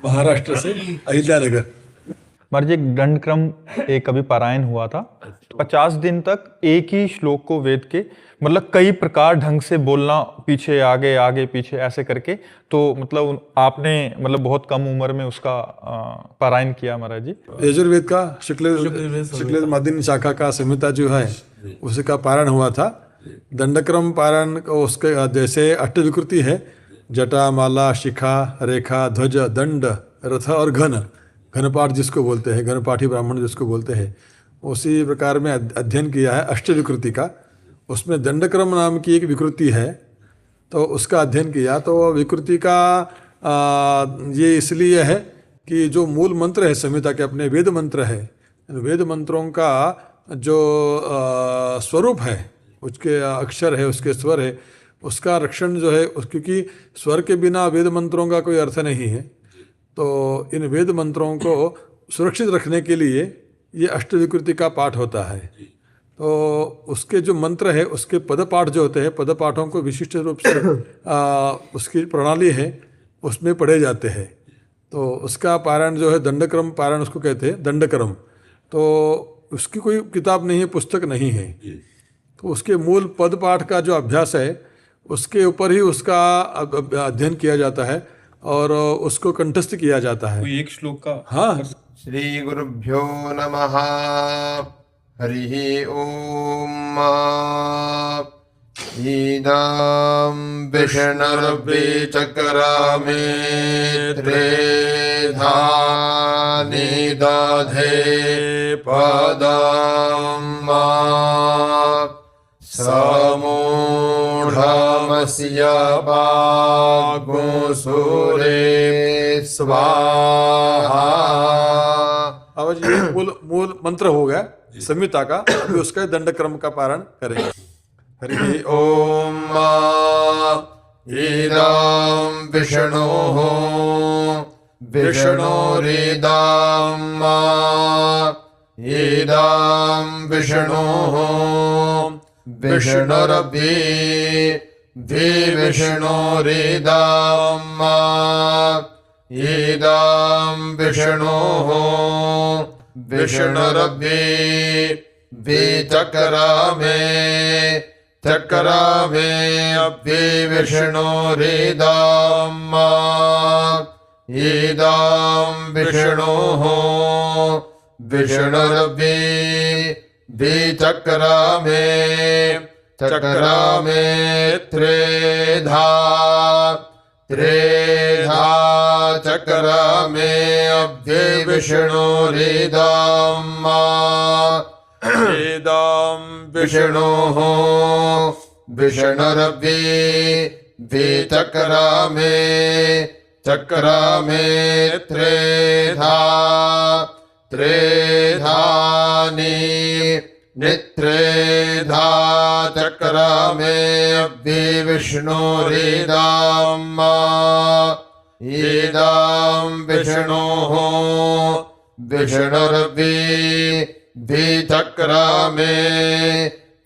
महाराष्ट्र से अहिल्यानगर। महाराज जी, एक दंड क्रम एक अभी पारायण हुआ था। 50 दिन तक एक ही श्लोक को वेद के मतलब कई प्रकार ढंग से बोलना, पीछे आगे आगे पीछे ऐसे करके, तो मतलब आपने मतलब बहुत कम उम्र में उसका पारायण किया महाराज जी। यजुर्वेद का शुक्ल माध्यम शाखा का संहिता जो है उसका पारायण हुआ था। दंडक्रम पारायण उसके जैसे अष्टविकृति है, जटा, माला, शिखा, रेखा, ध्वज, दंड, रथ और घनपाठ जिसको बोलते हैं, घनपाठी ब्राह्मण जिसको बोलते हैं, उसी प्रकार में अध्ययन किया है अष्टविकृति का। उसमें दंडक्रम नाम की एक विकृति है, तो उसका अध्ययन किया। तो विकृति का ये इसलिए है कि जो मूल मंत्र है संहिता के, अपने वेद मंत्र है, वेद मंत्रों का जो स्वरूप है, उसके अक्षर है, उसके स्वर है, उसका रक्षण जो है क्योंकि स्वर के बिना वेद मंत्रों का कोई अर्थ नहीं है। तो इन वेद मंत्रों को सुरक्षित रखने के लिए ये अष्टविकृति का पाठ होता है। तो उसके जो मंत्र है, उसके पद पाठ जो होते हैं, पद पाठों को विशिष्ट रूप से उसकी प्रणाली है उसमें पढ़े जाते हैं। तो उसका पारायण जो है दंडक्रम पारायण उसको कहते हैं, दंडक्रम। तो उसकी कोई किताब नहीं है, पुस्तक नहीं है। तो उसके मूल पद पाठ का जो अभ्यास है उसके ऊपर ही उसका अध्ययन किया जाता है और उसको कंठस्थ किया जाता है। कोई एक श्लोक का। हाँ। श्री गुरुभ्यो नमः। हरि ओम। ईदां विष्णुर्वे चक्रामे त्रेधा निदधे पदं समूढमस्य वाग्मुसूरे स्वाहा। अब ये मूल मंत्र हो गया संहिता का। अभी उसका दंड क्रम का पारण करेंगे। हरि ओम। ईदं विष्णोः विष्णुरिदं ईदं विष्णोः विष्णुरपि विष्णुरिदं ईदं विष्णोः विष्णुरपि विचक्रामे चक्रामे अभि विष्णुरिदं ईदं विष्णोः विष्णुरपि विचक्रामे चक्रामे त्रेधा चक्रामे अभि विष्णुरिदं ईदं विष्णोः विष्णुरपि विचक्रामे चक्रामे त्रेधा नित्रेधा चक्रामे अभि विष्णुरिदं ईदं विष्णोः विष्णुरपि विचक्रामे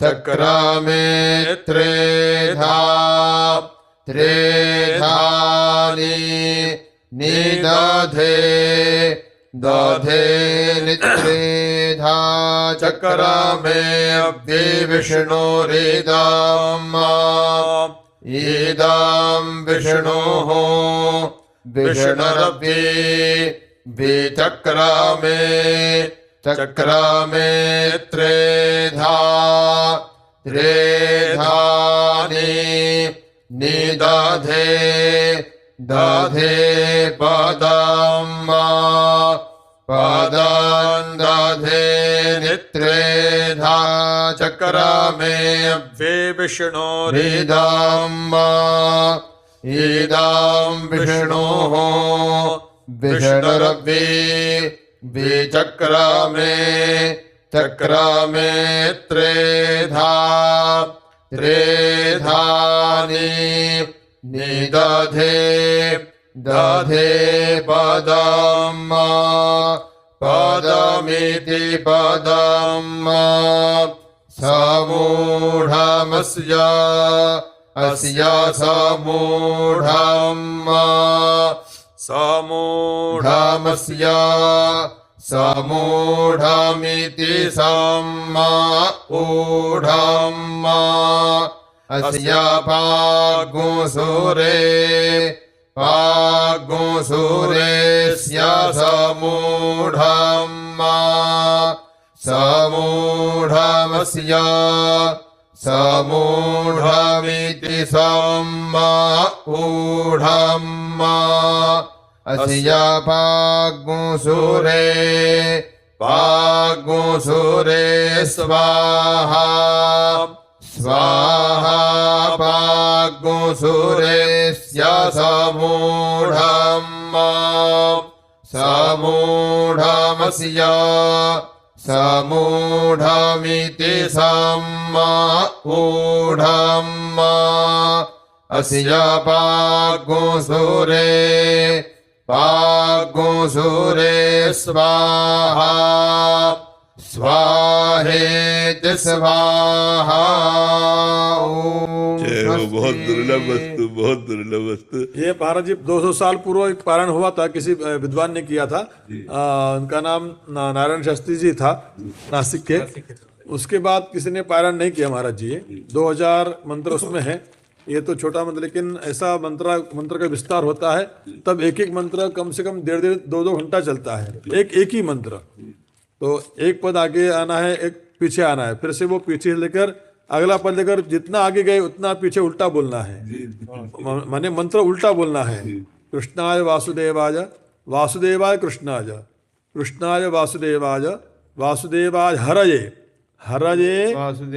चक्रामे त्रेधा निदधे नित्रेधा चक्रामे अभि विष्णुरिदं ईदं विष्णोः विष्णुरपि विचक्रामे चक्रामे त्रेधा निदधे पदं दधे नित्रेधा चक्रामे अभि विष्णुरिदं ईदं विष्णोः विष्णुरपि विचक्रामे चक्रामे त्रेधा निदधे पदं पदमिति पदं समूढमस्य अस्या समूढम् समूढमस्य समूढमिति समूढम् अस्या पागुसुरे पागुसुरेस्य समूढम् समूढमस्य समूढमिति समूढम् अस्या पागुसुरे पागुसुरे स्वाहा स्वाहा पागुसुरेस्य समूढम् समूढमस्य समूढमिति समूढम् अस्या पागुसुरे पागुसुरे स्वाहा स्वाहेति स्वाहा। बहुत दुर्लभ वस्तु, बहुत दुर्लभ वस्तु। ये महाराज जी 200 साल पूर्व एक पारायण हुआ था, किसी विद्वान ने किया था। उनका नाम नारायण शास्त्री जी था, नासिक के। उसके बाद किसी ने पारायण नहीं किया महाराज जी। 2000 मंत्र उसमें है। ये तो छोटा मंत्र, लेकिन ऐसा मंत्र का विस्तार होता है तब एक एक मंत्र कम से कम 1.5-2 घंटा चलता है। एक ही मंत्र, तो एक पद आगे आना है, एक पीछे आना है, फिर से वो पीछे लेकर अगला पद लेकर जितना आगे गए उतना पीछे उल्टा बोलना है। माने मंत्र उल्टा बोलना है। कृष्णाय वासुदेवाय वासुदेवाय कृष्णाय कृष्णाय वासुदेवाय वासुदेवाय हरये हरये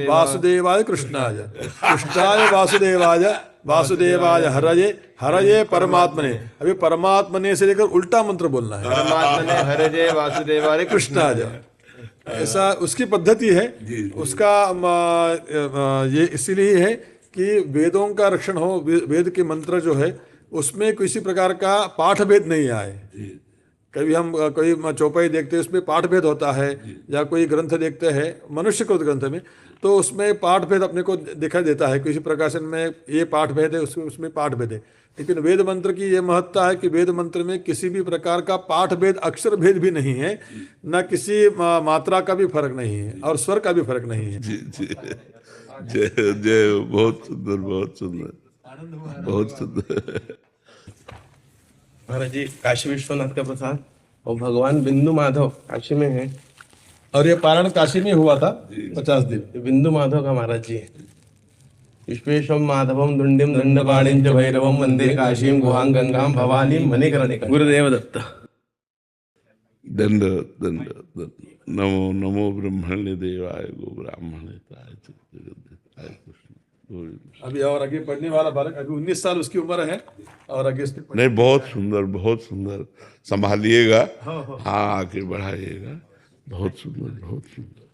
वासुदेवाय कृष्णाय कृष्णाय वासुदेवाय वासुदेवाय हरये हरये परमात्मने। अभी परमात्मने से लेकर उल्टा मंत्र बोलना है। परमात्मने हरये वासुदेवाय कृष्णाय, ऐसा उसकी पद्धति है। उसका ये इसीलिए है कि वेदों का रक्षण हो। वेद के मंत्र जो है उसमें किसी प्रकार का पाठ भेद नहीं आए। कभी हम कोई चौपाई देखते हैं उसमें पाठ भेद होता है, या कोई ग्रंथ देखते हैं मनुष्य को ग्रंथ में, तो उसमें पाठ भेद अपने को दिखाई देता है। किसी प्रकाशन में ये पाठ भेद है, उसमें पाठ भेद है। लेकिन वेद मंत्र की ये महत्ता है कि वेद मंत्र में किसी भी प्रकार का पाठ भेद, अक्षर भेद भी नहीं है, न किसी मात्रा का भी फर्क नहीं है, और स्वर का भी फर्क नहीं है। जी जी, जय जय, बहुत सुंदर, बहुत सुंदर, बहुत सुंदर। महाराज जी काशी विश्वनाथ का प्रसाद और भगवान बिंदु माधव काशी में है, और ये पारायण काशी में हुआ था 50 दिन। बिंदु माधव का महाराज जी विश्वेशम माधवम दुंडिम दंडपाणिं च भैरवम वंदे काशीम गुहां गंगां भवानी मणिकर्णिकां। गुरुदेव दत्त। दंड दंड दंड। नमो नमो ब्रह्मण्य देवाय गो ब्राह्मणेताय जगद्धाय कृष्ण गोविंद। अभी और आगे पढ़ने वाला बालक, अभी 19 साल उसकी उम्र है, और आगे नहीं, बहुत सुंदर, बहुत सुंदर। संभालिएगा, हाँ आगे बढ़ाइएगा। बहुत सुंदर, बहुत सुंदर।